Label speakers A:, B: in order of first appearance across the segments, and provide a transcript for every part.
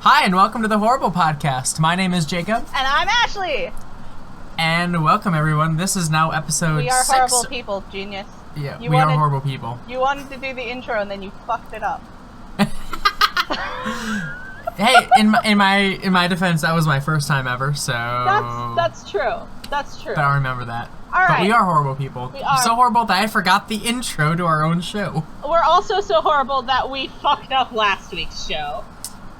A: Hi, and welcome to the Horrible Podcast. My name is Jacob.
B: And I'm Ashley.
A: And welcome, everyone. This is now episode 6.
B: We are horrible people, genius.
A: Yeah, we are horrible people.
B: You wanted to do the intro, and then you fucked it up.
A: Hey, in my defense, that was my first time ever, so...
B: That's true. That's true.
A: But I remember that.
B: All right.
A: But we are horrible people.
B: We are.
A: So horrible that I forgot the intro to our own show.
B: We're also so horrible that we fucked up last week's show.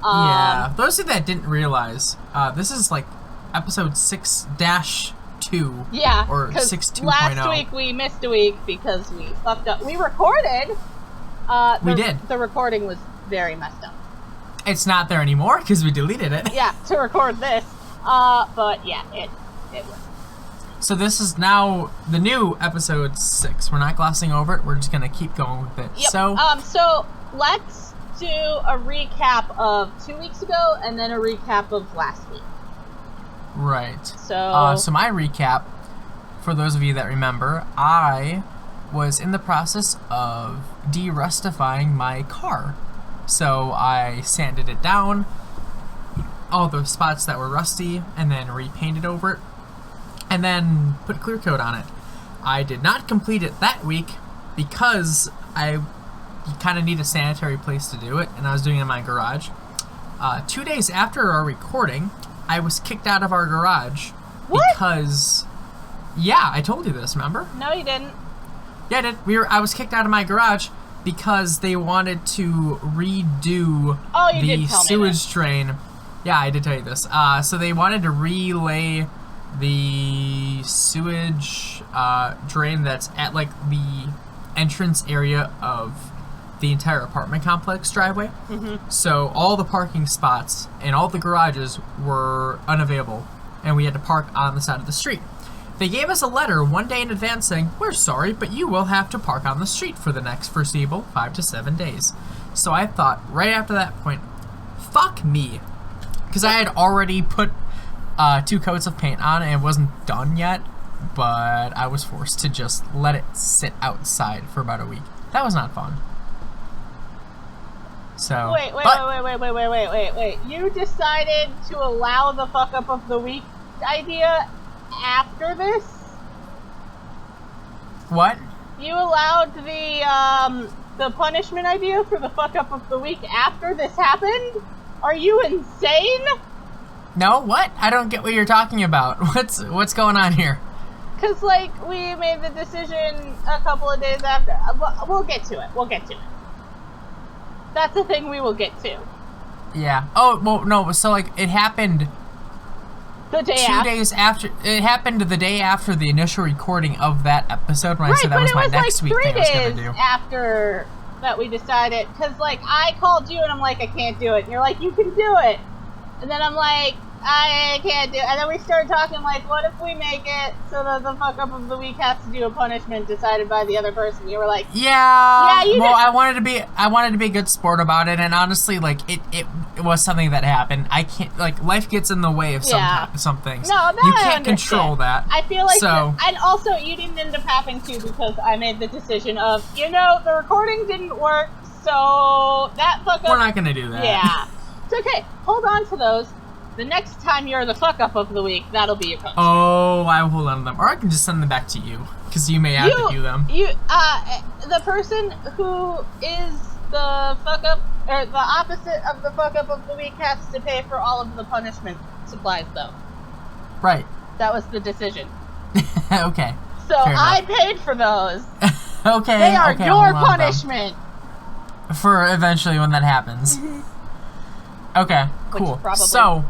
A: Yeah. Those of you that didn't realize, this is like episode 6-2.
B: Yeah.
A: Or 6.2.0.
B: Last week we missed a week because we fucked up. We recorded.
A: We did.
B: The recording was very messed up.
A: It's not there anymore because we deleted it.
B: Yeah, to record this. But yeah, it was.
A: So this is now the new episode 6. We're not glossing over it. We're just gonna keep going with it.
B: Yep.
A: So
B: let's do a recap of 2 weeks ago and then a recap of last week.
A: Right.
B: So
A: my recap, for those of you that remember, I was in the process of de-rustifying my car. So I sanded it down, all those spots that were rusty, and then repainted over it, and then put clear coat on it. I did not complete it that week because you kind of need a sanitary place to do it, and I was doing it in my garage. 2 days after our recording, I was kicked out of our garage.
B: What?
A: Because, yeah, I told you this, remember?
B: No, you didn't.
A: Yeah, I did. I was kicked out of my garage because they wanted to redo the sewage drain. Yeah, I did tell you this. So they wanted to relay the sewage drain that's at like the entrance area of the entire apartment complex driveway. Mm-hmm. So all the parking spots and all the garages were unavailable, and we had to park on the side of the street. They gave us a letter 1 day in advance saying, "We're sorry, but you will have to park on the street for the next foreseeable 5 to 7 days." So I thought, right after that point, fuck me. Because I had already put 2 coats of paint on, and it wasn't done yet, but I was forced to just let it sit outside for about a week. That was not fun. So
B: Wait. You decided to allow the fuck up of the week idea after this?
A: What?
B: You allowed the punishment idea for the fuck up of the week after this happened? Are you insane?
A: No, what? I don't get what you're talking about. What's going on here?
B: Cause we made the decision a couple of days after. We'll get to it. That's a thing we will get to.
A: Yeah. Oh, well, no. So it happened.
B: The day
A: 2 days after. It happened the day after the initial recording of that episode when I said that was my next week thing I was gonna do.
B: 3 days after that we decided, because I called you and I'm like, I can't do it, and you're like, you can do it, and then I'm like, I can't do it, and then we started talking what if we make it so that the fuck up of the week has to do a punishment decided by the other person? You were like,
A: yeah, you well, I wanted to be a good sport about it, and honestly, it was something that happened. I can't, life gets in the way of some things.
B: No,
A: you can't control that.
B: I feel like and also you didn't end up having to, because I made the decision of, the recording didn't work, so that fuck up.
A: We're not gonna do that.
B: Yeah. It's okay. Hold on to those. The next time you're the fuck up of the week, that'll be your punishment.
A: Oh, I will hold on to them. Or I can just send them back to you, because you may have to do them.
B: The person who is the fuck up, or the opposite of the fuck up of the week, has to pay for all of the punishment supplies, though.
A: Right.
B: That was the decision.
A: Okay.
B: So I paid for those.
A: Okay.
B: They are your punishment.
A: For eventually when that happens. Okay, cool. So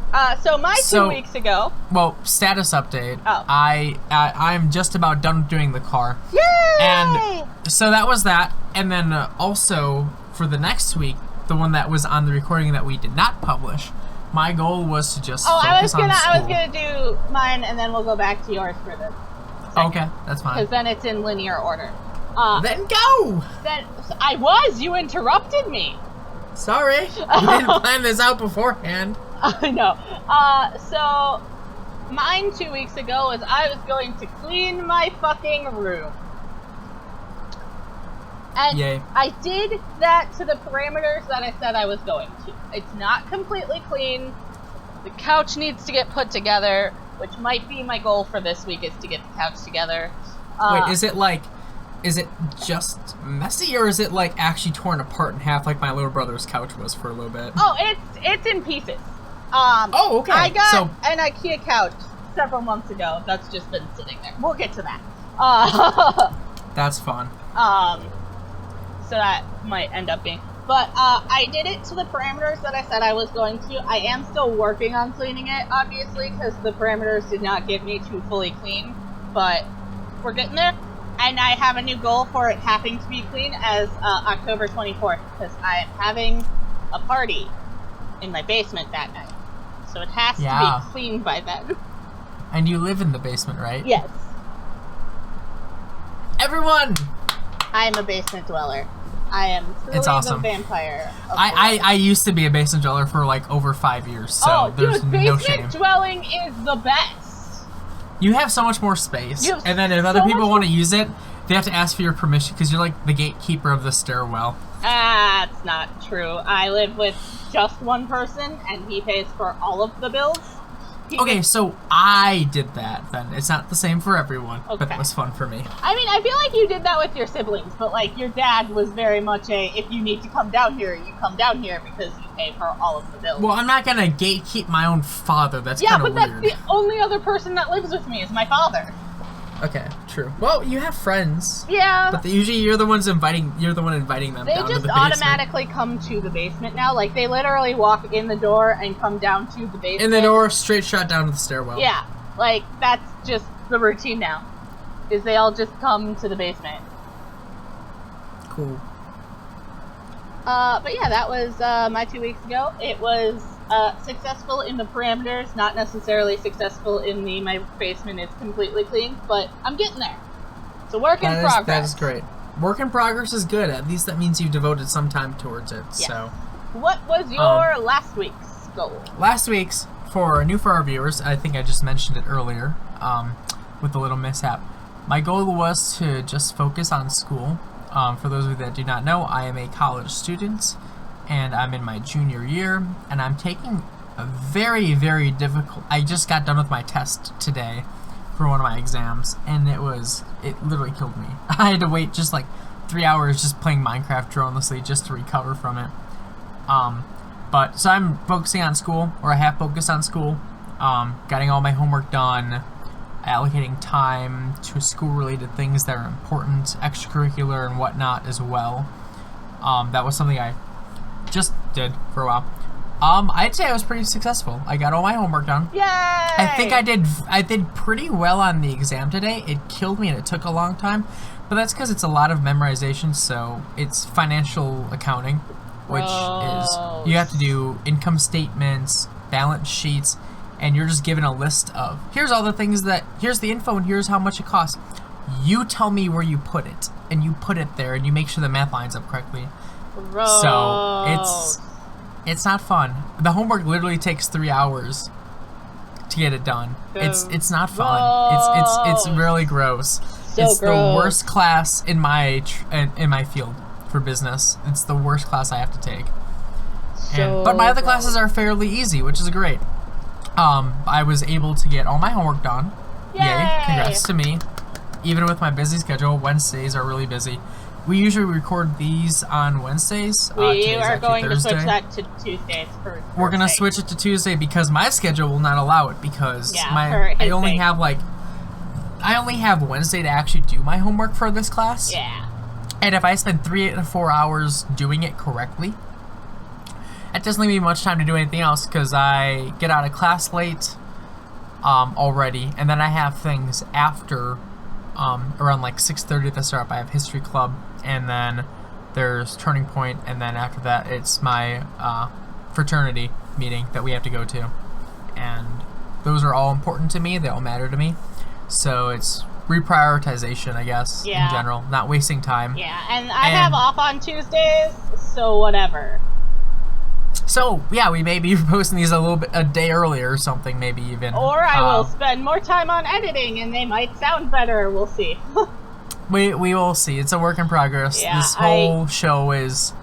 B: my 2 weeks ago.
A: Well, status update.
B: Oh.
A: I'm just about done doing the car.
B: Yay!
A: And so that was that. And then also for the next week, the one that was on the recording that we did not publish, my goal was to just focus on school.
B: I was gonna do mine, and then we'll go back to yours for this.
A: Okay, that's fine.
B: Because then it's in linear order.
A: Then go.
B: You interrupted me.
A: Sorry, you didn't plan this out beforehand.
B: I know. So mine 2 weeks ago was I was going to clean my fucking room. And
A: Yay.
B: I did that to the parameters that I said I was going to. It's not completely clean. The couch needs to get put together, which might be my goal for this week, is to get the couch together.
A: Wait, is it just messy, or is it like actually torn apart in half like my little brother's couch was for a little bit?
B: Oh, it's in pieces.
A: Oh, okay.
B: I got an IKEA couch several months ago that's just been sitting there. We'll get to that.
A: That's fun.
B: So that might end up being... But I did it to the parameters that I said I was going to. I am still working on cleaning it, obviously, because the parameters did not get me to fully clean. But we're getting there. And I have a new goal for it having to be clean as October 24th, because I am having a party in my basement that night. So it has to be clean by then.
A: And you live in the basement, right?
B: Yes.
A: Everyone!
B: I am a basement dweller. I am truly the vampire.
A: I used to be a basement dweller for like over 5 years, so there's no shame.
B: Basement dwelling is the best.
A: You have so much more space, and then if other people want to use it, they have to ask for your permission because you're like the gatekeeper of the stairwell.
B: That's not true. I live with just one person, and he pays for all of the bills.
A: Okay, so I did that then. It's not the same for everyone, but it was fun for me.
B: I mean, I feel like you did that with your siblings, but like your dad was very much if you need to come down here, you come down here because you pay for all of the bills.
A: Well, I'm not gonna gatekeep my own father. That's kind of weird.
B: Yeah, but that's the only other person that lives with me is my father.
A: Okay, true. Well, you have friends.
B: Yeah.
A: But usually you're the one inviting them down to the basement.
B: They just automatically come to the basement now. Like, they literally walk in the door and come down to the basement.
A: In the door, straight shot down to the stairwell.
B: Yeah. Like, that's just the routine now. Is they all just come to the basement.
A: Cool.
B: But yeah, that was my 2 weeks ago. It was successful in the parameters, not necessarily successful in my basement is completely clean, but I'm getting there. It's a work in progress.
A: That is great. Work in progress is good. At least that means you devoted some time towards it.
B: Yes.
A: So,
B: what was your last week's goal?
A: Last week's, for our viewers, I think I just mentioned it earlier, with a little mishap. My goal was to just focus on school. For those of you that do not know, I am a college student, and I'm in my junior year, and I'm taking a very, very difficult... I just got done with my test today for one of my exams, and it literally killed me. I had to wait just like 3 hours just playing Minecraft dronelessly just to recover from it. So I'm focusing on school, or I have focused on school, getting all my homework done, allocating time to school-related things that are important, extracurricular and whatnot as well. That was something I just did for a while. I'd say I was pretty successful. I got all my homework done.
B: Yay!
A: I think I did pretty well on the exam today. It killed me and it took a long time, but that's because it's a lot of memorization, so it's financial accounting, which is, you have to do income statements, balance sheets, and you're just given a list of, here's all the things here's the info and here's how much it costs. You tell me where you put it, and you put it there, and you make sure the math lines up correctly.
B: Gross.
A: So it's not fun. The homework literally takes 3 hours to get it done. It's not fun. It's really gross. It's the worst class in my field for business. It's the worst class I have to take. But my other classes are fairly easy, which is great. I was able to get all my homework done. Yay! Congrats to me. Even with my busy schedule, Wednesdays are really busy. We usually record these on Wednesdays.
B: We are going to switch that to Tuesdays for
A: We're going to switch it to Tuesday because my schedule will not allow it because I only have Wednesday to actually do my homework for this class.
B: Yeah.
A: And if I spend 3 to 4 hours doing it correctly, it doesn't leave me much time to do anything else because I get out of class late already, and then I have things after around like 6:30 at the start. I have history club, and then there's Turning Point, and then after that it's my fraternity meeting that we have to go to, and those are all important to me. They all matter to me, so it's reprioritization, I guess, in general, not wasting time.
B: Yeah, and I have off on Tuesdays, so whatever.
A: So, yeah, we may be posting these a day earlier or something, maybe even.
B: Or I will spend more time on editing and they might sound better. We'll see.
A: We will see. It's a work in progress.
B: Yeah,
A: this whole show is...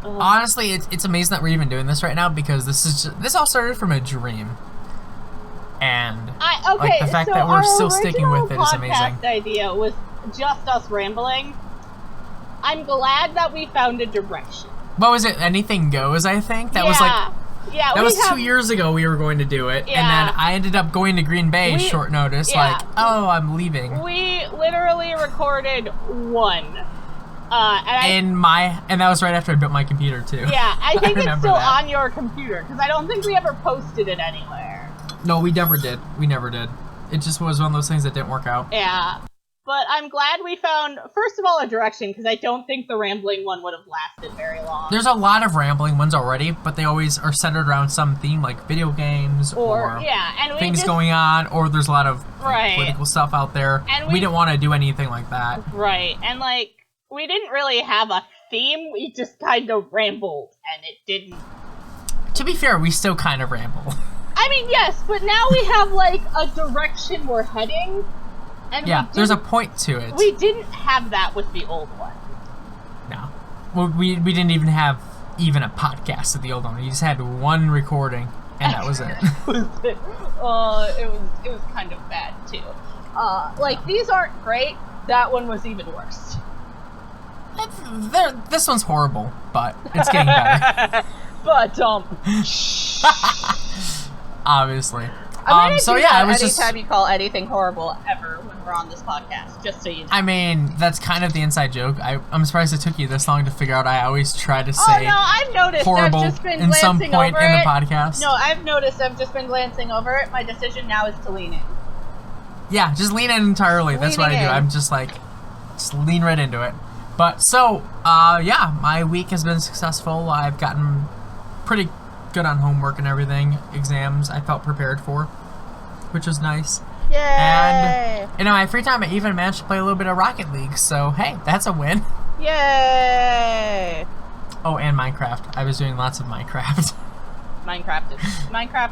A: Honestly, it's amazing that we're even doing this right now because this all started from a dream. And like, the fact that we're still sticking with it is amazing.
B: Our podcast idea was just us rambling. I'm glad that we found a direction.
A: What was it? Anything Goes, I think? That was like...
B: Yeah,
A: that was 2 years ago we were going to do it, and then I ended up going to Green Bay short notice, like, oh, I'm leaving.
B: We literally recorded one.
A: And that was right after I built my computer, too.
B: Yeah, I think it's still on your computer, because I don't think we ever posted it anywhere.
A: No, we never did. We never did. It just was one of those things that didn't work out.
B: Yeah. But I'm glad we found, first of all, a direction, because I don't think the rambling one would have lasted very long.
A: There's a lot of rambling ones already, but they always are centered around some theme, like video games or things going on, or there's a lot of political stuff out there. And we didn't want to do anything like that.
B: Right, and like, we didn't really have a theme, we just kind of rambled, and it didn't...
A: To be fair, we still kind of ramble.
B: I mean, yes, but now we have, like, a direction we're heading. And
A: there's a point to it.
B: We didn't have that with the old one.
A: No. Well, we didn't even have a podcast at the old one. We just had one recording, and that was it.
B: It was kind of bad, too. Like, these aren't great. That one was even worse.
A: This one's horrible, but it's getting better.
B: But,
A: obviously.
B: I was anytime you call anything horrible ever when we're on this podcast, just so you know.
A: I mean, that's kind of the inside joke. I'm surprised it took you this long to figure out. I always try to say
B: I've noticed
A: horrible
B: I've just been
A: in some point in the podcast.
B: No, I've noticed I've just been glancing over it. My decision now is to lean in.
A: Yeah, just lean in entirely. That's what I do. I'm just like, just lean right into it. But so, my week has been successful. I've gotten pretty good on homework and everything. Exams I felt prepared for, which was nice.
B: Yay!
A: And in my free time, I even managed to play a little bit of Rocket League. So hey, that's a win.
B: Yay!
A: Oh, and Minecraft. I was doing lots of Minecraft.
B: Minecraft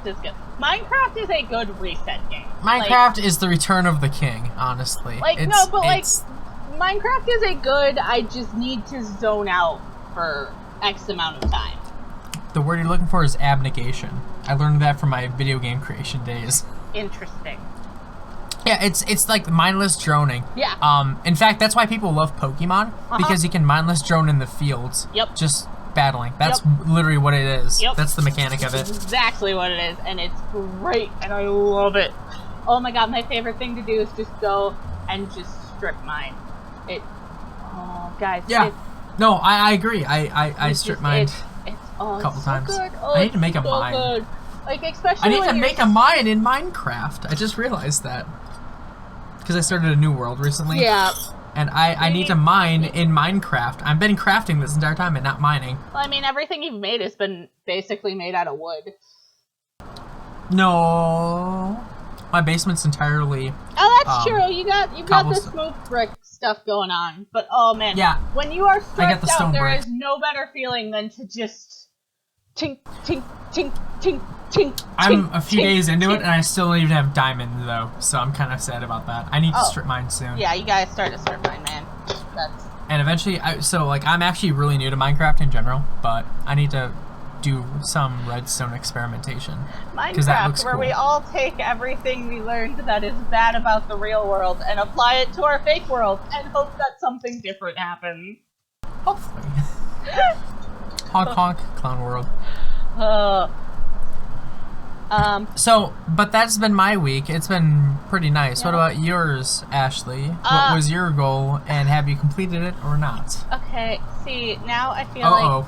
B: is good. Minecraft is a good reset game.
A: Minecraft is the return of the king, honestly.
B: Minecraft is a good, I just need to zone out for X amount of time.
A: The word you're looking for is abnegation. I learned that from my video game creation days.
B: Interesting.
A: Yeah, it's like mindless droning.
B: Yeah.
A: In fact, that's why people love Pokemon, because you can mindless drone in the fields.
B: Yep.
A: Just battling. That's literally what it is.
B: Yep.
A: That's the mechanic of it.
B: Exactly what it is, and it's great, and I love it. Oh my god, my favorite thing to do is just go and just strip mine. Guys.
A: Yeah. No, I agree. I strip mine a couple times. I need to make a mine.
B: Good. Like, especially
A: I need to make a mine in Minecraft. I just realized that. Because I started a new world recently.
B: Yeah.
A: And I need to mine in Minecraft. I've been crafting this entire time and not mining.
B: Well, I mean, everything you've made has been basically made out of wood.
A: No. My basement's entirely...
B: Oh, that's true. You've got the smooth brick stuff going on. But, oh, man.
A: Yeah.
B: When you are stressed out, there is no better feeling than to just... tink, tink, tink, tink, tink,
A: I'm a few days into it, and I still don't even have diamonds, though. So I'm kind of sad about that. I need to strip mine soon.
B: Yeah, you gotta start to strip mine, man.
A: And eventually, I'm actually really new to Minecraft in general, but I need to do some redstone experimentation.
B: Minecraft, where we all take everything we learned that is bad about the real world and apply it to our fake world and hope that something different happens.
A: Hopefully. Honk honk, clown world. But that's been my week. It's been pretty nice. Yeah. What about yours, Ashley? What was your goal, and have you completed it or not?
B: Okay, see, now I feel like,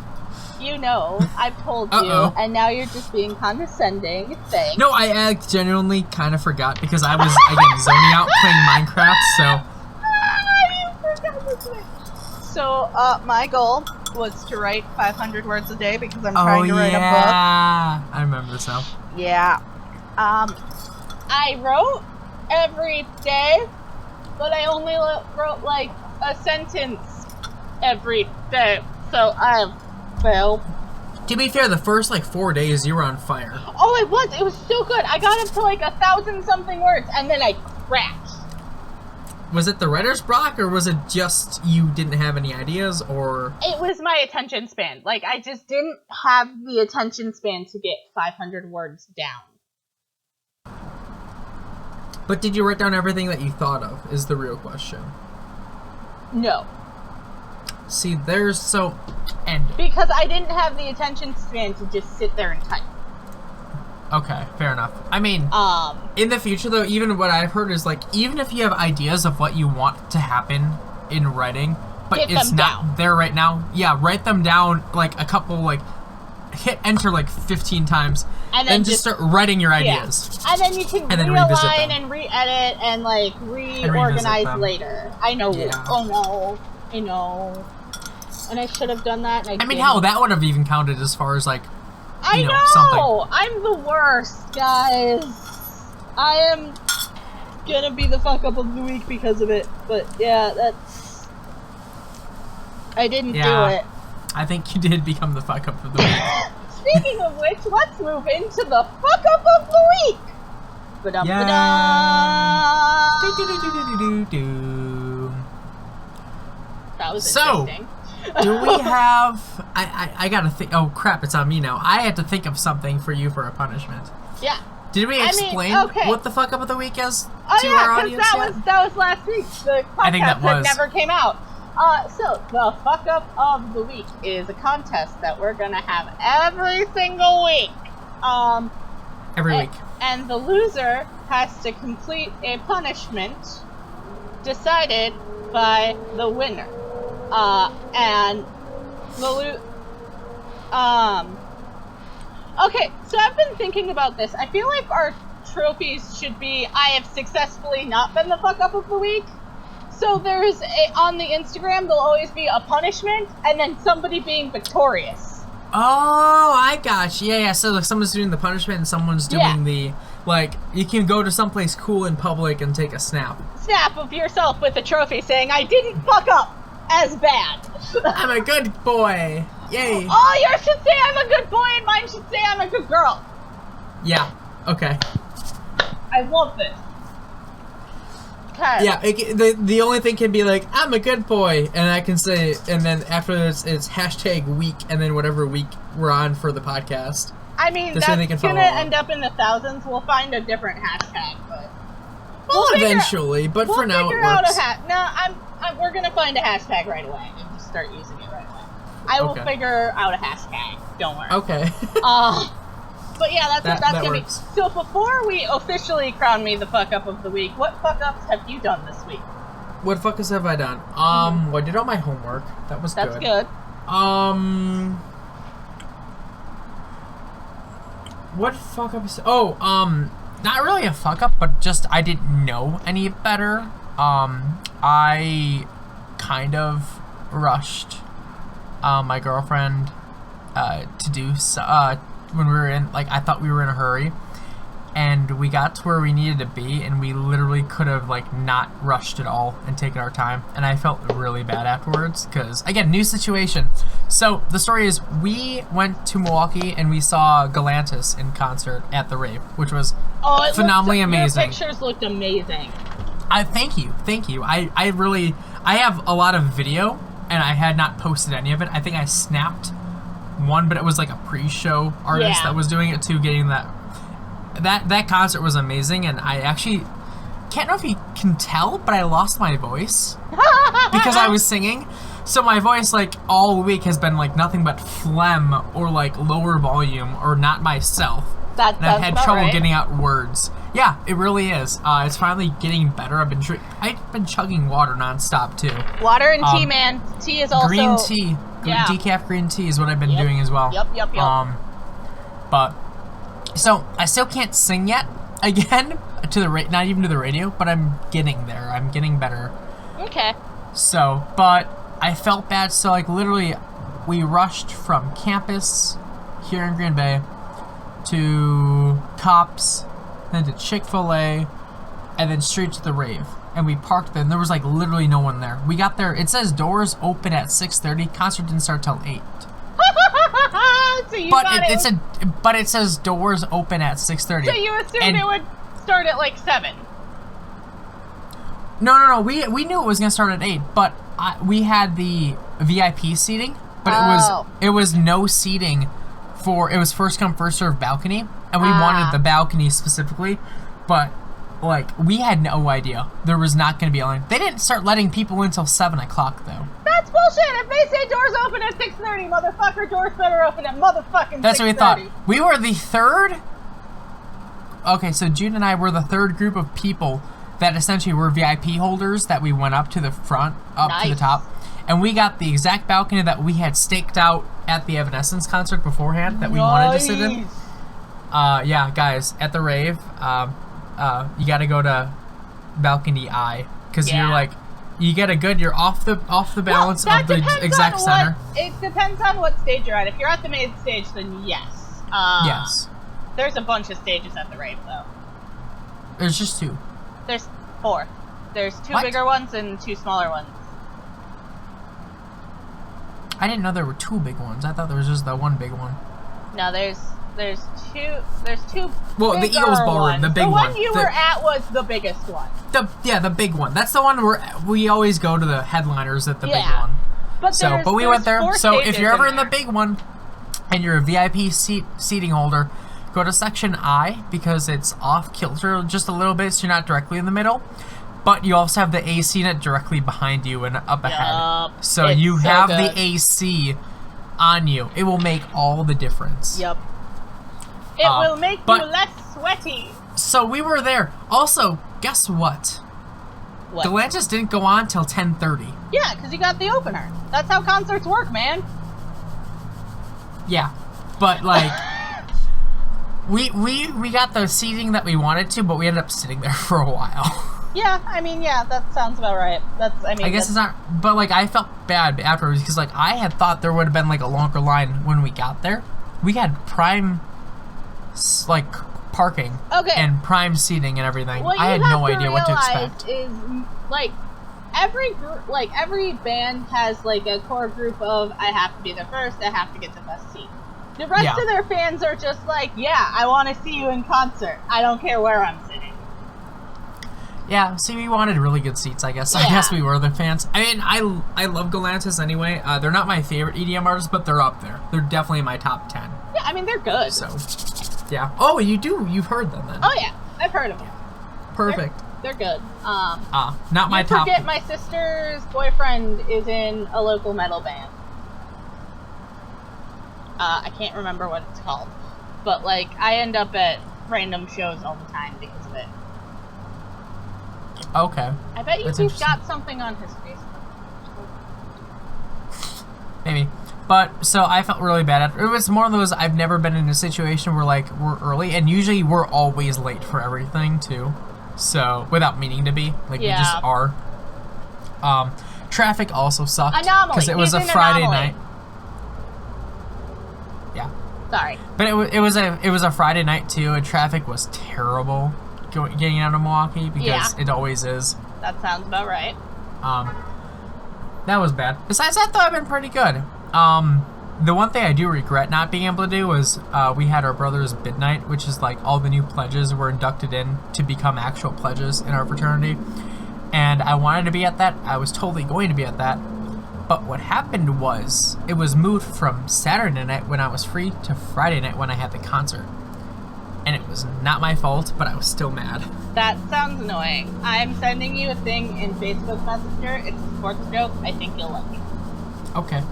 B: you know, I've told you, and now you're just being condescending. Thanks.
A: No, I genuinely kind of forgot because I was, again, zoning out playing Minecraft, so...
B: You forgot this thing. So, my goal was to write 500 words a day because I'm trying to write a book.
A: I remember this now.
B: Yeah. I wrote every day, but I only wrote like a sentence every day, so I failed.
A: To be fair, the first like 4 days you were on fire.
B: Oh, it was so good. I got up to like 1,000 something words, and then I crashed.
A: Was it the writer's block, or was it just you didn't have any ideas, or?
B: It was my attention span. Like, I just didn't have the attention span to get 500 words down.
A: But did you write down everything that you thought of, is the real question.
B: No.
A: See, because
B: I didn't have the attention span to just sit there and type.
A: Okay, fair enough. I mean, in the future, though, even what I've heard is, like, even if you have ideas of what you want to happen in writing, but it's not there right now, yeah, write them down, like, a couple, like, hit enter, like, 15 times, and then just start writing your ideas.
B: And then you can realign and re-edit and, like, reorganize later. I know.
A: Yeah.
B: Oh, no. I know. And I should have done that, and I
A: mean, hell, that would have even counted as far as, like,
B: I know!
A: Something.
B: I'm the worst, guys. I am gonna be the fuck up of the week because of it. But yeah, that's... I didn't do it.
A: I think you did become the fuck up of the week.
B: Speaking of which, let's move into the fuck up of the week! Ba-dum, ba-dum. That was interesting.
A: Do we have... I gotta think... Oh, crap, it's on me now. I had to think of something for you for a punishment.
B: Yeah.
A: Did we explain what the fuck up of the week is to our audience
B: that was last week. The podcast that never came out. So, the fuck up of the week is a contest that we're gonna have every single week.
A: Every week.
B: And the loser has to complete a punishment decided by the winner. And the okay, so I've been thinking about this. I feel like our trophies should be, I have successfully not been the fuck up of the week. So there's on the Instagram, there'll always be a punishment, and then somebody being victorious.
A: Oh, I got you. Yeah, so like someone's doing the punishment and someone's doing the, like, you can go to someplace cool in public and take a snap.
B: Snap of yourself with a trophy saying, I didn't fuck up as bad.
A: I'm a good boy. Yay.
B: Oh, yours should say I'm a good boy and mine should say I'm a good girl.
A: Yeah, okay.
B: I love this.
A: Yeah, the only thing can be like, I'm a good boy, and I can say, and then after this, it's hashtag week, and then whatever week we're on for the podcast.
B: I mean, that's gonna end up in the thousands. We'll find a different hashtag, but...
A: Well, eventually, but for now it works.
B: We're gonna find a hashtag right away and just start using it right away. I will figure out a hashtag. Don't worry.
A: Okay.
B: But yeah, that's gonna
A: works.
B: be. So before we officially crown me the fuck up of the week, what fuck ups have you done this week?
A: What fuck ups have I done? Well, I did all my homework. That was good.
B: That's good.
A: What fuck ups? Oh, not really a fuck up, but just I didn't know any better. I kind of rushed my girlfriend to do when we were in, like, I thought we were in a hurry, and we got to where we needed to be, and we literally could have, like, not rushed at all and taken our time, and I felt really bad afterwards, because, again, new situation. So, the story is, we went to Milwaukee, and we saw Galantis in concert at the rave, which was phenomenally amazing.
B: Your pictures looked amazing.
A: Thank you. I have a lot of video, and I had not posted any of it. I think I snapped one, but it was like a pre-show artist that was doing it too, getting that concert was amazing, and I actually can't know if you can tell, but I lost my voice because I was singing. So my voice, like, all week has been like nothing but phlegm or like lower volume or not myself. And I've had trouble getting out words. Yeah, it really is. It's finally getting better. I've been chugging water nonstop too.
B: Water and tea, man. Tea is also
A: green tea. Decaf green tea is what I've been doing as well.
B: Yep.
A: But so I still can't sing yet. Again, not even to the radio, but I'm getting there. I'm getting better.
B: Okay.
A: So, but I felt bad. So, like, literally, we rushed from campus here in Green Bay to Cops, then to Chick-fil-A, and then straight to the rave. And we parked there, and there was, like, literally no one there. We got there, it says doors open at 6:30. Concert didn't start till 8.
B: So
A: but it says doors open at 6:30.
B: So you assumed it would start at, like, 7?
A: No. We knew it was gonna start at 8, but we had the VIP seating, but it was no seating for. It was first come first serve balcony, and we wanted the balcony specifically, but like we had no idea there was not gonna be a line. They didn't start letting people in until 7 o'clock though.
B: That's bullshit. If they say doors open at 6:30, motherfucker, doors better open at motherfucking 6:30.
A: That's what we thought. We were the third. Okay, so June and I were the third group of people that essentially were VIP holders that we went up to the front, to the top. And we got the exact balcony that we had staked out at the Evanescence concert beforehand that we wanted to sit in. Yeah, guys, at the rave, you got to go to balcony I because you're like, you get you're off the balance of the exact center.
B: It depends on what stage you're at. If you're at the main stage, then yes.
A: Yes.
B: There's a bunch of stages at the rave, though.
A: There's just 2.
B: There's 4. There's 2 bigger ones and 2 smaller ones.
A: I didn't know there were 2 big ones. I thought there was just the 1 big one.
B: No, there's 2. There's 2.
A: Well, the Eagles Ballroom, the big one.
B: The one you were at was the biggest one.
A: The big one. That's the one where we always go to the headliners at the big one. But we went there. So if you're ever in the big one and you're a VIP seating holder, go to section I because it's off kilter just a little bit, so you're not directly in the middle. But you also have the AC net directly behind you and up ahead. So you have the AC on you. It will make all the difference.
B: Yep. It will make you less sweaty.
A: So we were there. Also, guess what?
B: What?
A: Galantis didn't go on till 10:30.
B: Yeah, because you got the opener. That's how concerts work, man.
A: Yeah, but like... We got the seating that we wanted to, but we ended up sitting there for a while.
B: Yeah, I mean, yeah, that sounds about right. I guess
A: it's not, but like I felt bad afterwards because like I had thought there would have been like a longer line when we got there. We had prime, like parking, and prime seating and everything.
B: What
A: I had no idea what to expect.
B: Is like every group, like every band has like a core group of I have to be the first, I have to get the best seat. The rest of their fans are just like, yeah, I want to see you in concert. I don't care where I'm sitting.
A: Yeah, see, we wanted really good seats, I guess. Yeah. I guess we were the fans. I mean, I love Galantis anyway. They're not my favorite EDM artists, but they're up there. They're definitely in my top 10.
B: Yeah, I mean, they're good.
A: So, yeah. Oh, you've heard them then.
B: Oh, yeah. I've heard of them.
A: Perfect.
B: They're good.
A: Not my top.
B: Forget my sister's boyfriend is in a local metal band. I can't remember what it's called. But, like, I end up at random shows all the time because of it.
A: Okay.
B: I bet he's got something on his Facebook.
A: Maybe. But, so I felt really bad. It was more of those, I've never been in a situation where, like, we're early. And usually we're always late for everything, too. So, without meaning to be. Like, we just are. Traffic also sucked.
B: Anomaly.
A: Because it was a Friday night. Yeah.
B: Sorry.
A: But it was a Friday night, too. And traffic was terrible. Getting out of Milwaukee because it always is.
B: That sounds about right.
A: That was bad. Besides that, though, I've been pretty good. The one thing I do regret not being able to do was we had our brother's midnight, which is like all the new pledges were inducted in to become actual pledges in our fraternity. And I wanted to be at that. I was totally going to be at that. But what happened was it was moved from Saturday night when I was free to Friday night when I had the concert. And it was not my fault, but I was still mad.
B: That sounds annoying. I'm sending you a thing in Facebook Messenger. It's a sports joke. I think you'll like it.
A: Okay.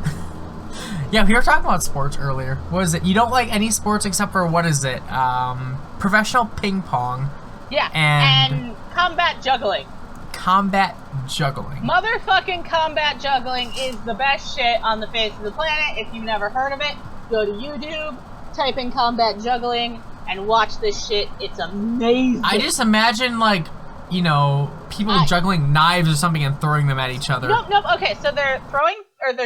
A: Yeah, we were talking about sports earlier. What is it? You don't like any sports except for, what is it? Professional ping pong.
B: Yeah, and combat juggling.
A: Combat juggling.
B: Motherfucking combat juggling is the best shit on the face of the planet. If you've never heard of it, go to YouTube, type in combat juggling, and watch this shit. It's amazing.
A: I just imagine, like, you know, people juggling knives or something and throwing them at each other.
B: Nope. Okay, so they're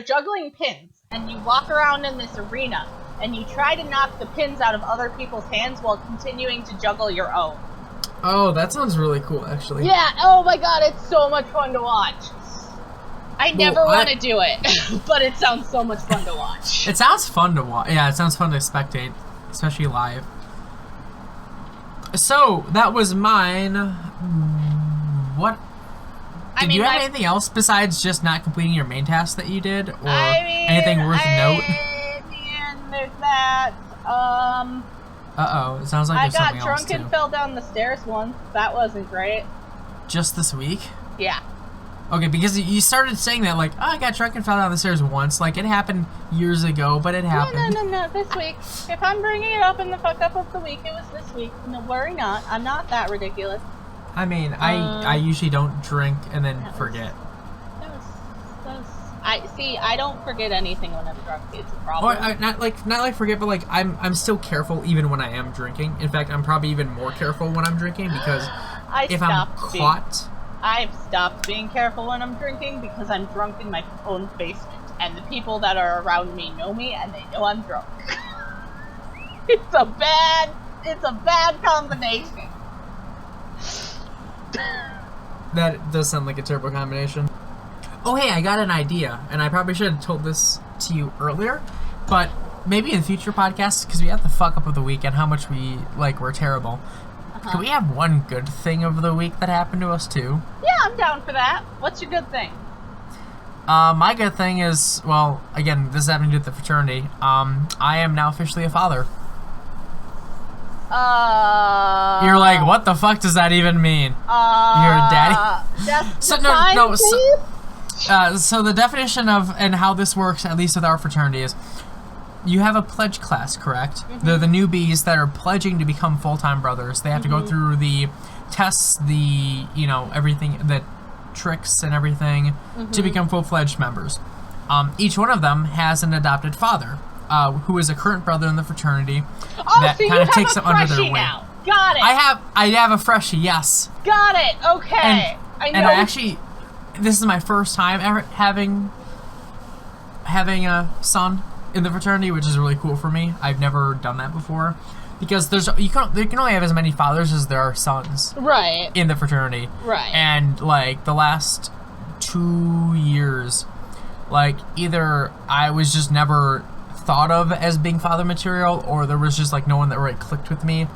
B: juggling pins, and you walk around in this arena, and you try to knock the pins out of other people's hands while continuing to juggle your own.
A: Oh, that sounds really cool, actually.
B: Yeah, oh my god, it's so much fun to watch. I never want to do it, but it sounds so much fun to watch.
A: It sounds fun to watch. Yeah, it sounds fun to spectate, especially live. So, that was mine. What Did you have anything else besides just not completing your main task that you did? Or anything worth note?
B: There's that.
A: Uh-oh. It sounds like there's something else, too.
B: I got drunk and fell down the stairs once. That wasn't great.
A: Just this week?
B: Yeah.
A: Okay, because you started saying that, like, oh, I got drunk and fell down the stairs once. Like, it happened years ago, but it happened.
B: No, this week. If I'm bringing it up in the fuck up of the week, it was this week. No, worry not. I'm not that ridiculous.
A: I mean, I usually don't drink and then forget.
B: I don't forget anything when I'm drunk. It's a problem.
A: Oh, not like forget, but like I'm still careful even when I am drinking. In fact, I'm probably even more careful when I'm drinking because if I'm caught...
B: I've stopped being careful when I'm drinking because I'm drunk in my own basement, and the people that are around me know me, and they know I'm drunk. It's a bad combination.
A: That does sound like a terrible combination. Oh, hey, I got an idea, and I probably should have told this to you earlier, but maybe in future podcasts, because we have the fuck up of the week and how much we're terrible. Can we have one good thing of the week that happened to us, too?
B: Yeah, I'm down for that. What's your good thing?
A: My good thing is, well, again, this is having to do with the fraternity. I am now officially a father. You're like, what the fuck does that even mean? You're a daddy?
B: So
A: the definition of, and how this works, at least with our fraternity, is you have a pledge class, correct? Mm-hmm. They're the newbies that are pledging to become full-time brothers. They have to go through the tests, everything, the tricks and everything to become full-fledged members. Each one of them has an adopted father, who is a current brother in the fraternity that kind of takes them under their wing. Now.
B: Got it.
A: I have a freshie, yes.
B: Got it. Okay.
A: I actually, this is my first time ever having a son in the fraternity, which is really cool for me. I've never done that before because there can only have as many fathers as there are sons.
B: Right.
A: In the fraternity.
B: Right.
A: And like the last 2 years, like either I was just never thought of as being father material, or there was just like no one that really clicked with me,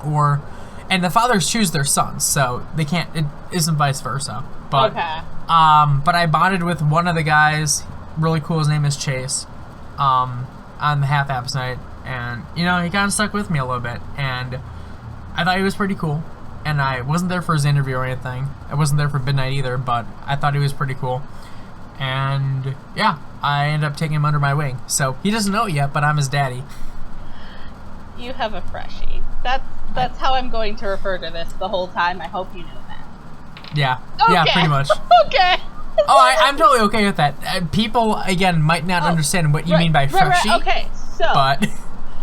A: and the fathers choose their sons, so they can't. It isn't vice versa. But
B: okay.
A: But I bonded with one of the guys, really cool. His name is Chase. On the half apps night, and he kind of stuck with me a little bit, and I thought he was pretty cool. And I wasn't there for his interview or anything. I wasn't there for midnight either, but I thought he was pretty cool. And yeah, I ended up taking him under my wing. So he doesn't know it yet, but I'm his daddy.
B: You have a freshie. That's how I'm going to refer to this the whole time. I hope you know that.
A: Yeah.
B: Okay.
A: Yeah, pretty much.
B: Okay.
A: I'm totally okay with that. People, again, might not understand what you mean by freshie.
B: Right. Okay, so
A: but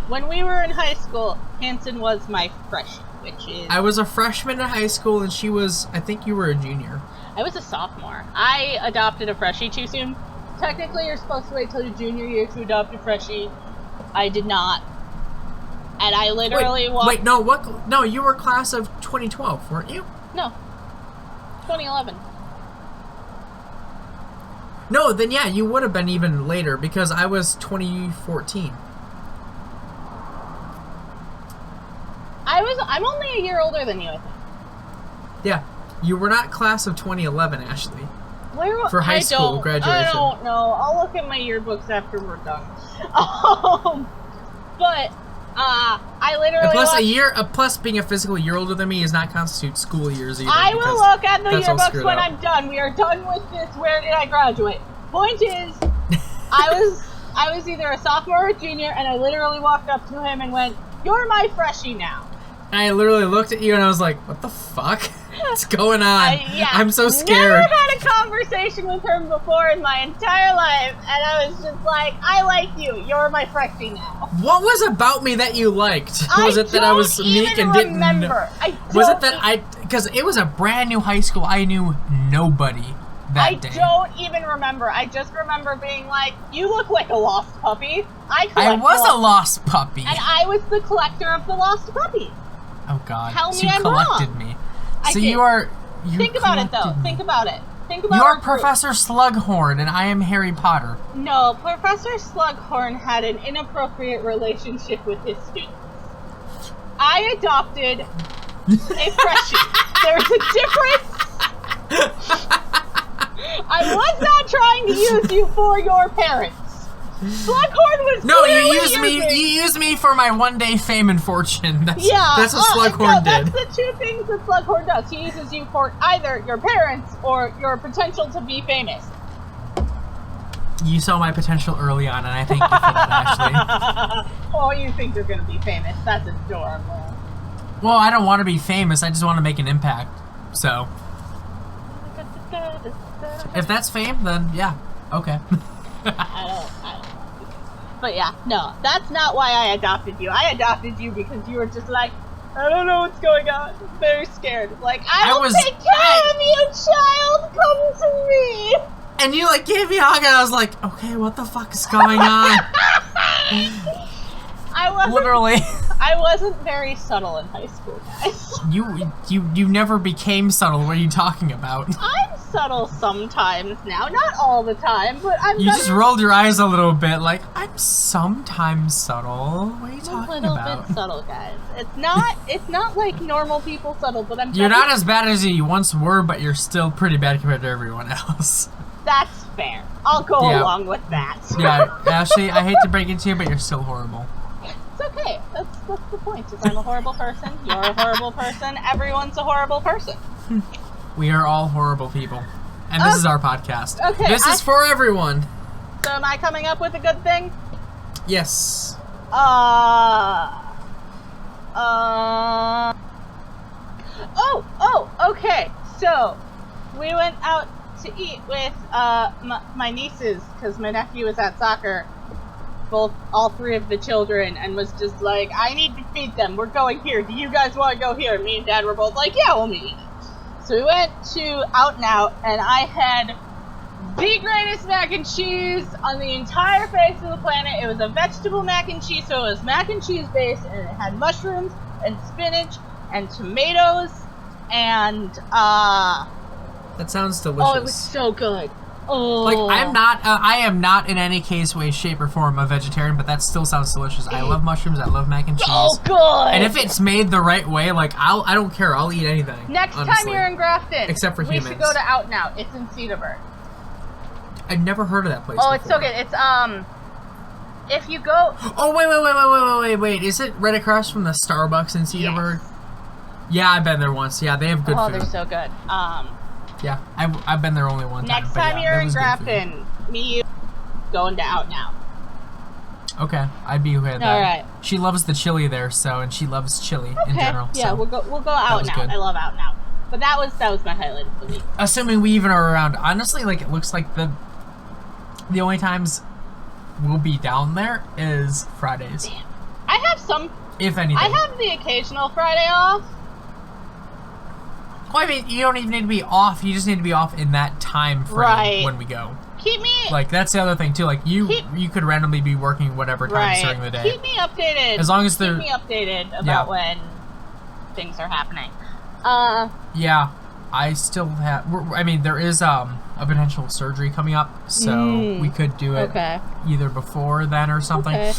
B: when we were in high school, Hansen was my freshie, which is...
A: I was a freshman in high school, and she was... I think you were a junior.
B: I was a sophomore. I adopted a freshie too soon. Technically, you're supposed to wait till your junior year to adopt a freshie. I did not. And I literally
A: Wait, no, what? No, you were class of 2012, weren't you?
B: No. 2011.
A: No, then yeah, you would have been even later because I was 2014.
B: I'm only a year older than you, I think.
A: Yeah, you were not class of 2011, Ashley. For high school graduation.
B: I don't know. I'll look at my yearbooks after we're done. But I literally
A: plus being a physical year older than me does not constitute school years either.
B: I will look at the yearbooks when I'm done. We are done with this. Where did I graduate? Point is, I was either a sophomore or a junior, and I literally walked up to him and went, "You're my freshie now." And
A: I literally looked at you and I was like, "What the fuck? What's going on?" I'm so scared.
B: Never had a conversation with her before in my entire life, and I was just like, "I like you. You're my freshie now."
A: What was about me that you liked? Was it that I was meek and didn't remember? Was it that because it was a brand new high school, I knew nobody that day.
B: I don't even remember. I just remember being like, "You look like a lost puppy."
A: I was a lost puppy,
B: and I was the collector of the lost puppy.
A: Oh God!
B: Tell me
A: you
B: I'm
A: collected
B: wrong.
A: Me. So you are.
B: Think about it, though. Think about it. Think about it.
A: You're Professor Slughorn, and I am Harry Potter.
B: No, Professor Slughorn had an inappropriate relationship with his students. I adopted a freshie. There's a difference. I was not trying to use you for your parents. Slughorn was
A: no,
B: clearly
A: you used me for my one-day fame and fortune. That's what Slughorn did.
B: That's the two things that Slughorn does. He uses you for either your parents or your potential to be famous.
A: You saw my potential early on, and I thank you for that, Ashley.
B: Oh, you think you're gonna be famous? That's adorable.
A: Well, I don't want to be famous. I just want to make an impact. So, if that's fame, then yeah, okay.
B: I don't. But yeah, no, that's not why I adopted you. I adopted you because you were just like, I don't know what's going on. I'm very scared. Like, I will take care of you, child. Come to me.
A: And you like gave me a hug, and I was like, okay, what the fuck is going on? Literally.
B: I wasn't very subtle in high school, guys.
A: You never became subtle. What are you talking about?
B: I'm subtle sometimes now, not all the time, but I'm.
A: You just rolled your eyes a little bit, like I'm sometimes subtle. What are you talking about?
B: A little bit subtle, guys. It's not like normal people subtle, but I'm.
A: You're not as bad as you once were, but you're still pretty bad compared to everyone else.
B: That's fair. I'll go along with that.
A: Yeah, Ashley, I hate to break it to you, but you're still horrible.
B: It's okay. That's the point. Is I'm a horrible person. You're a horrible person. Everyone's a horrible person.
A: We are all horrible people, and this is our podcast.
B: Okay,
A: this is for everyone.
B: So, am I coming up with a good thing?
A: Yes.
B: Okay. So, we went out to eat with my nieces because my nephew was at soccer. All three of the children, and was just like, I need to feed them. We're going here. Do you guys want to go here? Me and Dad were both like, yeah, we'll meet. So we went to Out and Out, and I had the greatest mac and cheese on the entire face of the planet. It was a vegetable mac and cheese, so it was mac and cheese based, and it had mushrooms and spinach and tomatoes and
A: that sounds delicious.
B: Oh, it was so good. Oh.
A: Like, I am not in any case, way, shape, or form a vegetarian, but that still sounds delicious. I love mushrooms, I love mac and cheese.
B: Oh, good!
A: And if it's made the right way, like, I don't care, I'll eat anything.
B: Next
A: honestly.
B: time you're in Grafton,
A: except for humans.
B: We should go to Out and Out. It's in Cedarburg.
A: I've never heard of that place before.
B: It's so good. It's, if you go...
A: Oh, wait. Is it right across from the Starbucks in Cedarburg? Yes. Yeah, I've been there once. Yeah, they have good food.
B: Oh, they're so good.
A: Yeah, I've been there only one time.
B: Next time you're in Grafton, me, you, going to Out Now.
A: Okay, I'd be okay with that.
B: All right.
A: She loves the chili there, and she loves chili in general.
B: Yeah,
A: so
B: we'll go Out Now. I love Out Now. But that was my highlight of the week.
A: Assuming we even are around. Honestly, like, it looks like the only times we'll be down there is Fridays.
B: Damn. I have some.
A: If anything.
B: I have the occasional Friday off.
A: Well, I mean, you don't even need to be off. You just need to be off in that time frame when we go.
B: Keep me...
A: Like, that's the other thing, too. Like, you could randomly be working whatever times during the day.
B: Keep me updated.
A: As long as they're...
B: Keep me updated about when things are happening.
A: Yeah. I still have... I mean, there is a potential surgery coming up, so we could do it either before then or something. Okay.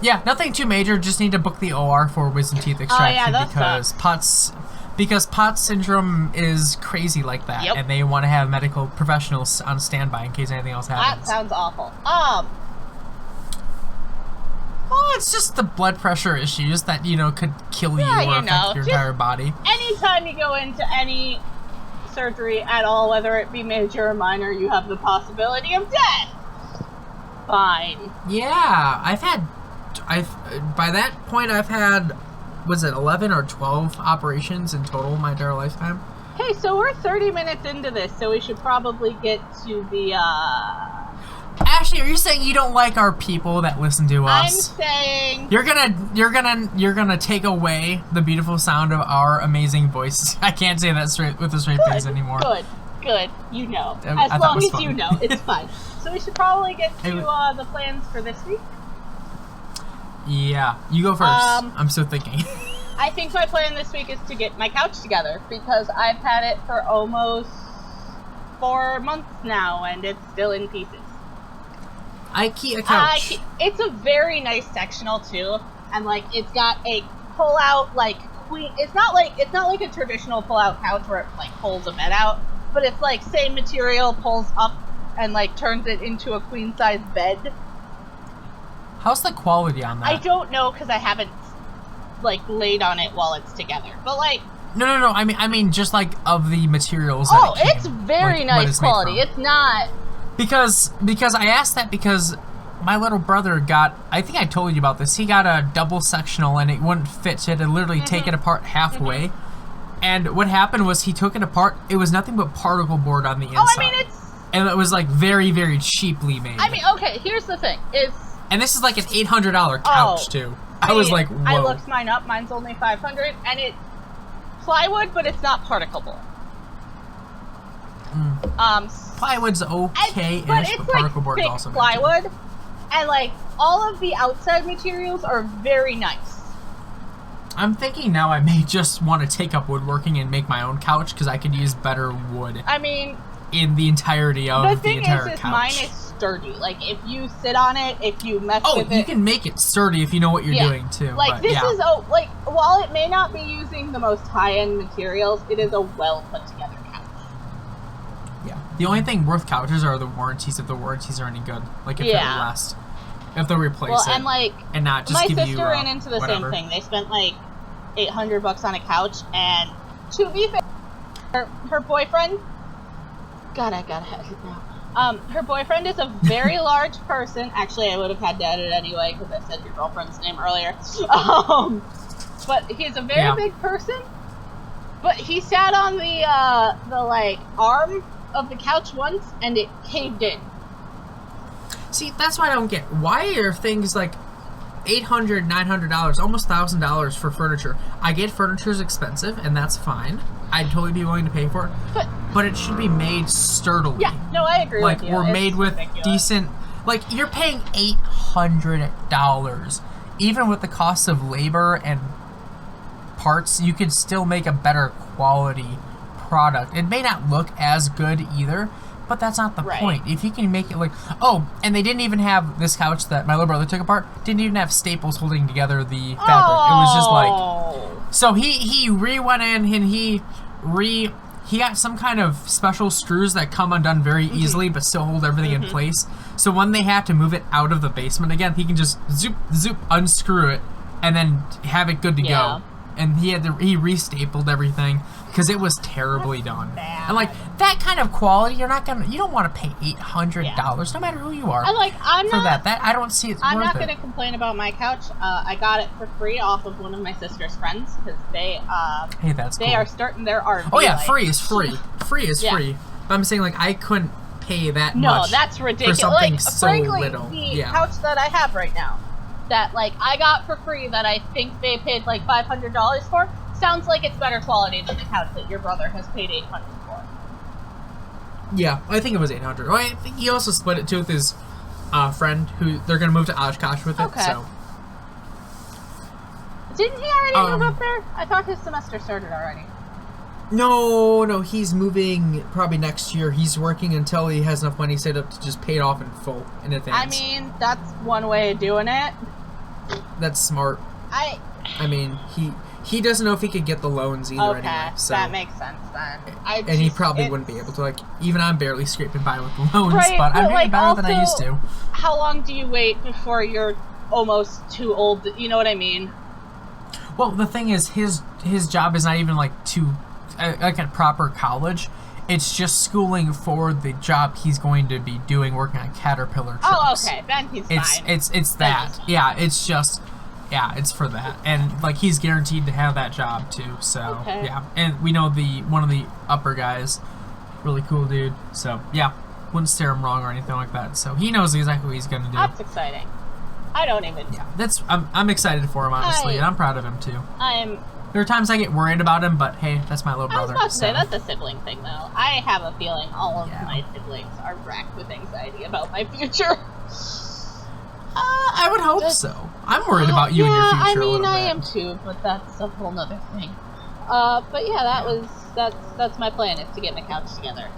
A: Yeah, nothing too major. Just need to book the OR for wisdom teeth extraction because POTS syndrome is crazy like that, and they want to have medical professionals on standby in case anything else happens.
B: That sounds awful.
A: Oh, it's just the blood pressure issues that, could kill you or affect your entire body.
B: Anytime you go into any surgery at all, whether it be major or minor, you have the possibility of death. Fine.
A: Yeah, by that point, I've had... Was it 11 or 12 operations in total my entire lifetime?
B: Hey, so we're 30 minutes into this, so we should probably get to the,
A: Ashley, are you saying you don't like our people that listen to us?
B: I'm saying...
A: You're gonna take away the beautiful sound of our amazing voices. I can't say that straight with a straight face anymore.
B: Good. You know. As long as you know, it's fine. So we should probably get to the plans for this week.
A: Yeah, you go first. I'm still thinking.
B: I think my plan this week is to get my couch together because I've had it for almost 4 months now and it's still in pieces.
A: IKEA Couch.
B: It's a very nice sectional too, and like it's got a pull-out like queen. It's not like a traditional pull-out couch where it like pulls a bed out. but if like same material pulls up and like turns it into a queen size bed.
A: How's the quality on that?
B: I don't know because I haven't like laid on it while it's together. But like
A: no. I mean just like of the materials.
B: Oh, it's very nice quality. It's not
A: because I asked that because my little brother got, I think I told you about this, he got a double sectional and it wouldn't fit, so he had to literally take it apart halfway. And what happened was he took it apart, it was nothing but particle board on the inside.
B: Oh, I mean, it's...
A: And it was like very, very cheaply made.
B: I mean, okay, here's the thing,
A: and this is like an $800 couch too. I was like, whoa.
B: I looked mine up, mine's only $500, and it's plywood, but it's not particle board.
A: Plywood's okay-ish,
B: but it's
A: particle
B: like
A: board is
B: thick
A: also
B: plywood. And, like, all of the outside materials are very nice.
A: I'm thinking now I may just want to take up woodworking and make my own couch because I could use better wood.
B: I mean...
A: in the entirety of the entire couch.
B: The thing is mine is sturdy. Like, if you sit on it, if you mess with it...
A: Oh, you can make it sturdy if you know what you're doing, too.
B: Like,
A: but,
B: this is, like, while it may not be using the most high-end materials, it is a well-put-together couch.
A: Yeah. The only thing worth couches are the warranties, if the warranties are any good. Like, if it will last. If they'll replace it.
B: And, like,
A: and not just
B: my
A: give
B: sister
A: you,
B: ran into the
A: whatever.
B: same thing. They spent, like, $800 on a couch, and to be fair, her boyfriend... God, I gotta have it now. Her boyfriend is a very large person. Actually, I would have had to edit anyway, because I said your girlfriend's name earlier. But he's a very big person. But he sat on the like, arm of the couch once, and it caved in.
A: See, that's why I don't get. Why are things like $800, $900, almost $1,000 for furniture? I get furniture's expensive, and that's fine. I'd totally be willing to pay for it. But it should be made sturdily.
B: Yeah, no, I agree with you.
A: Like, we're made with
B: ridiculous.
A: decent... Like, you're paying $800. Even with the cost of labor and parts, you could still make a better quality product. It may not look as good either, but that's not the point. If you can make it like... Oh, and they didn't even have this couch that my little brother took apart, didn't even have staples holding together the fabric. It was just like... So he went in and he got some kind of special screws that come undone very easily but still hold everything in place. So when they have to move it out of the basement again, he can just zoop, unscrew it, and then have it good to go. And he restapled everything because it was terribly done. And like that kind of quality, you don't want to pay $800 no matter who you are.
B: And like
A: that I don't see it.
B: I'm not going to complain about my couch. I got it for free off of one of my sister's friends because they they are starting their RV.
A: Oh yeah, free is free. Free is free. But I'm saying like I couldn't pay that much.
B: No, that's ridiculous.
A: For something
B: like,
A: so
B: frankly,
A: little.
B: The couch that I have right now, that like I got for free, that I think they paid like $500 for, sounds like it's better quality than the couch that your brother has paid $800 for.
A: Yeah, I think it was $800. Well, I think he also split it too with his friend, who they're gonna move to Oshkosh with it.
B: Okay.
A: So.
B: Didn't he already move up there? I thought his semester started already.
A: No, he's moving probably next year. He's working until he has enough money saved up to just pay it off in full in advance.
B: I mean, that's one way of doing it.
A: That's smart. I mean, he doesn't know if he could get the loans either anyway. So.
B: That makes sense then.
A: And he probably wouldn't be able to. Like, even I'm barely scraping by with the loans,
B: right,
A: but I'm doing
B: like,
A: better than I used to.
B: How long do you wait before you're almost too old? You know what I mean?
A: Well, the thing is, his job is not even like like a proper college. It's just schooling for the job he's going to be doing, working on Caterpillar trucks.
B: Oh, okay. Then he's fine.
A: It's that. Yeah, it's just... Yeah, it's for that. And, like, he's guaranteed to have that job, too. So, yeah. And we know one of the upper guys. Really cool dude. So, yeah. Wouldn't steer him wrong or anything like that. So, he knows exactly what he's going to do.
B: That's exciting. I don't even...
A: Yeah, I'm excited for him, honestly. And I'm proud of him, too. There are times I get worried about him, but, hey, that's my little brother.
B: I was about to say, that's a sibling thing, though. I have a feeling all of my siblings are racked with anxiety about my future.
A: I would hope so. I'm worried about you and your future a little bit.
B: I am too, but that's a whole nother thing. But yeah, that's my plan, is to get my couch together.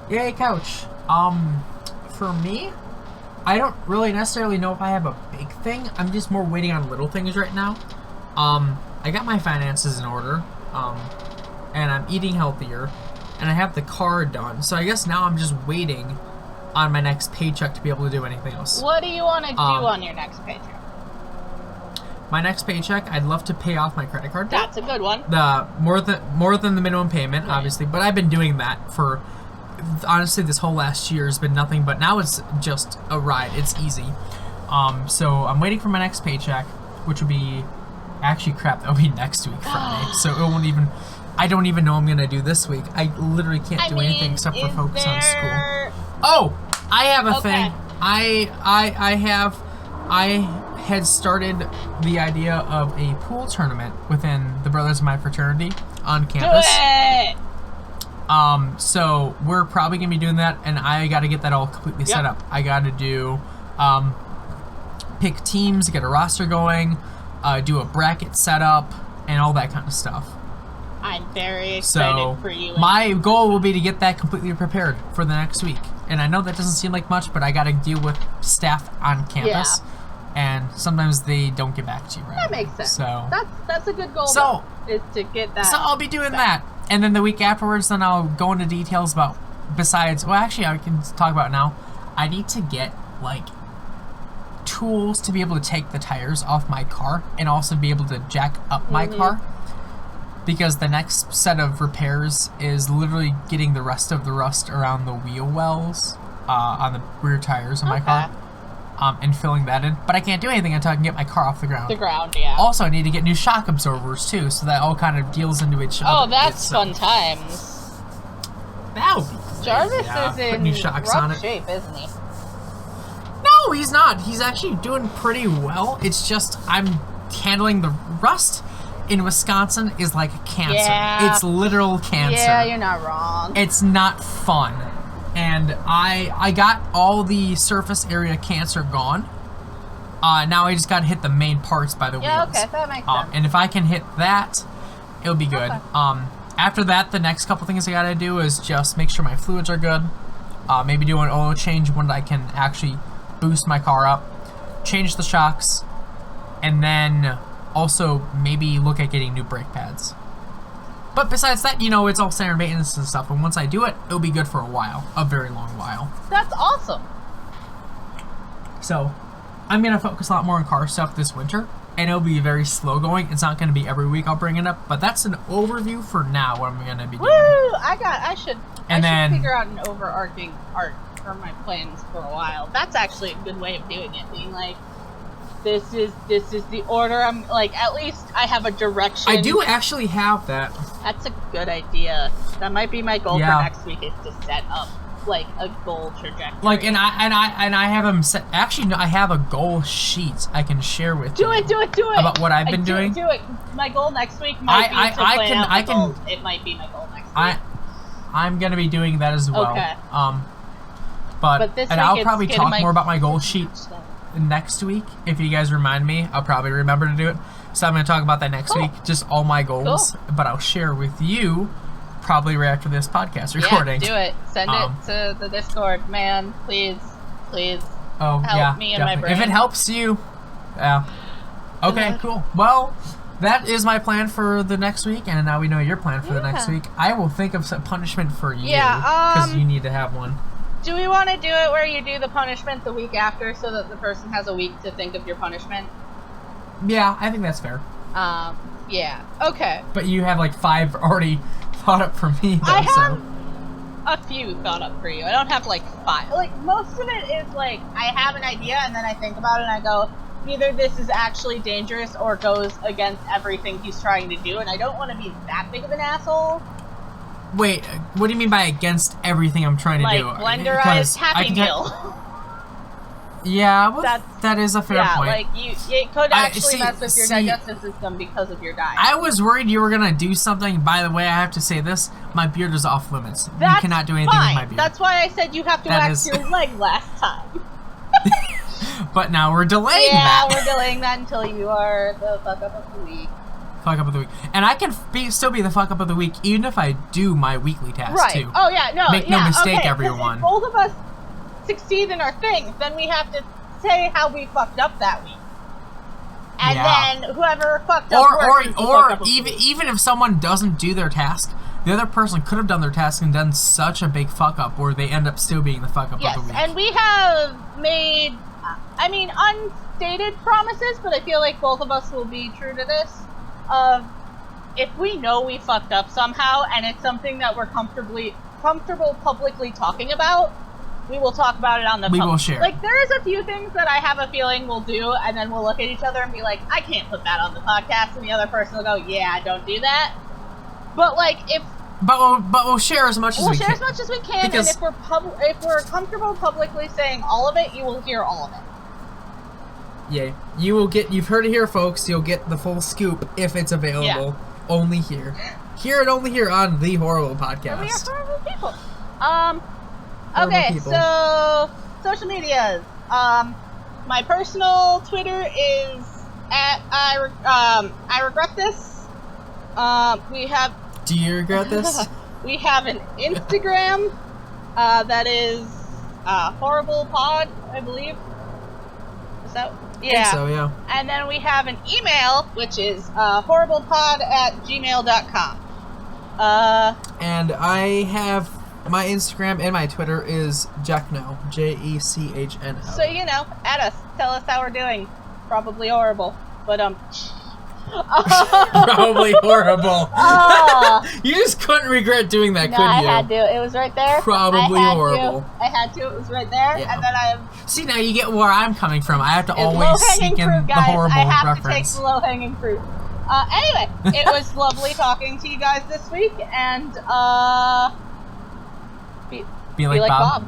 A: Yay, couch. For me, I don't really necessarily know if I have a big thing. I'm just more waiting on little things right now. I got my finances in order, and I'm eating healthier. and I have the car done. So I guess now I'm just waiting on my next paycheck to be able to do anything else.
B: What do you want to do on your next paycheck?
A: My next paycheck, I'd love to pay off my credit card debt.
B: That's a good one.
A: The more than the minimum payment, obviously, but I've been doing that for honestly this whole last year has been nothing. But now it's just a ride. It's easy. So I'm waiting for my next paycheck, which would be actually crap. That'll be next week Friday. So it won't even. I don't even know I'm gonna do this week. I literally can't do anything except for focus on school. Oh, I have a thing. I had started the idea of a pool tournament within the Brothers of my fraternity on campus.
B: Do it!
A: So we're probably gonna be doing that, and I got to get that all completely set up. I got to do, pick teams, get a roster going, do a bracket setup, and all that kind of stuff.
B: I'm very excited for you.
A: My goal will be to get that completely prepared for the next week. And I know that doesn't seem like much, but I got to deal with staff on campus. Yeah. And sometimes they don't get back to you right
B: That
A: away.
B: makes sense.
A: So
B: that's a good goal. So is to get that.
A: So I'll be doing that, and then the week afterwards, then I'll go into details about. Besides, well, actually, I can talk about now. I need to get like tools to be able to take the tires off my car, and also be able to jack up my car. Because the next set of repairs is literally getting the rest of the rust around the wheel wells on the rear tires of my car. And filling that in. But I can't do anything until I can get my car off the ground.
B: Yeah.
A: Also, I need to get new shock absorbers, too, so that all kind of deals into each other.
B: Oh, that's fun times.
A: That would be great.
B: Jarvis is in
A: new shocks
B: rough
A: on it.
B: shape, isn't he?
A: No, he's not. He's actually doing pretty well. It's just I'm handling the rust in Wisconsin is like cancer.
B: Yeah.
A: It's literal cancer.
B: Yeah, you're not wrong.
A: It's not fun. And I got all the surface area cancer gone. Now I just got to hit the main parts by the wheels.
B: Yeah, okay, that makes sense.
A: And if I can hit that, it'll be good. Okay. After that, the next couple things I got to do is just make sure my fluids are good. Maybe do an oil change when I can actually boost my car up. Change the shocks. And then also maybe look at getting new brake pads. But besides that, you know, it's all standard maintenance and stuff. And once I do it, it'll be good for a while. A very long while.
B: That's awesome.
A: So, I'm going to focus a lot more on car stuff this winter. And it'll be very slow going. It's not going to be every week I'll bring it up. But that's an overview for now what I'm going to be doing.
B: Woo! I should figure out an overarching arc for my plans for a while. That's actually a good way of doing it. Being like, this is the order. I'm like, at least I have a direction.
A: I do actually have that.
B: That's a good idea. That might be my goal for next week, is to set up like a goal trajectory.
A: Like, and I have them set. Actually, no, I have a goal sheet I can share with you.
B: Do it.
A: About what I've been doing.
B: Do it. My goal next week might be to plan out my goals. It might be my goal next week.
A: I'm gonna be doing that as well.
B: Okay.
A: But
B: this
A: and
B: week
A: I'll probably talk more about my goal
B: sheet
A: next week. If you guys remind me, I'll probably remember to do it. So I'm going to talk about that next week, just all my goals. Cool. But I'll share with you probably right after this podcast recording.
B: Yeah, do it. Send it to the Discord, man. Please
A: help
B: me and my brain.
A: If it helps you, yeah. Okay, cool. Well, that is my plan for the next week, and now we know your plan for the next week. I will think of some punishment for you, because you need to have one.
B: Do we want to do it where you do the punishment the week after so that the person has a week to think of your punishment?
A: Yeah, I think that's fair.
B: Yeah. Okay.
A: But you have like 5 already thought up for me, though,
B: I have a few thought up for you. I don't have like 5. Like, most of it is like, I have an idea and then I think about it and I go, either this is actually dangerous or goes against everything he's trying to do, and I don't want to be that big of an asshole.
A: Wait, what do you mean by against everything I'm trying to do?
B: Like, blenderized Happy Meal.
A: Yeah, well, that is a fair point.
B: Yeah, like, it could actually mess with your digestive system because of your diet.
A: I was worried you were going to do something. By the way, I have to say this. My beard is off limits. You cannot do anything with my beard.
B: That's why I said you have to wax your leg last time.
A: But now we're delaying that.
B: Yeah, we're delaying that until you are the fuck up of the week.
A: Fuck up of the week. And I can still be the fuck up of the week even if I do my weekly task, too.
B: Oh, yeah, no.
A: Make no mistake, everyone.
B: If both of us succeed in our things, then we have to say how we fucked up that week. And then whoever fucked up
A: or even if someone doesn't do their task, the other person could have done their task and done such a big fuck up where they end up still being the fuck up of the week.
B: And we have made, I mean, unstated promises, but I feel like both of us will be true to this, of if we know we fucked up somehow and it's something that we're comfortable publicly talking about, we will talk about it on the
A: We will share.
B: Like, there is a few things that I have a feeling we'll do, and then we'll look at each other and be like, I can't put that on the podcast, and the other person will go, yeah, don't do that. But, like, if...
A: But we'll share as much as we can.
B: We'll share as much as we can,
A: because...
B: and if we're comfortable publicly saying all of it, you will hear all of it.
A: Yeah, you've heard it here, folks. You'll get the full scoop if it's available. Only here. Hear it only here on The Horrible Podcast.
B: We are horrible people.
A: Horrible
B: people. So, social medias. My personal Twitter is at I regret this. We have...
A: Do you regret this?
B: We have an Instagram that is Horrible Pod, I believe. Is that... Yeah.
A: I think so, yeah.
B: And then we have an email, which is horriblepod@gmail.com.
A: And I have my Instagram and my Twitter is Jechno, Jechno.
B: So, add us. Tell us how we're doing. Probably horrible. But,
A: Probably horrible. You just couldn't regret doing that, could you?
B: I had to. It was right there.
A: Probably horrible.
B: I had to. It was right there. Yeah. And then I have...
A: See, now you get where I'm coming from. I have to always seek in the horrible
B: I have
A: reference.
B: to take the low-hanging fruit. Anyway, it was lovely talking to you guys this week, and, be like Bob.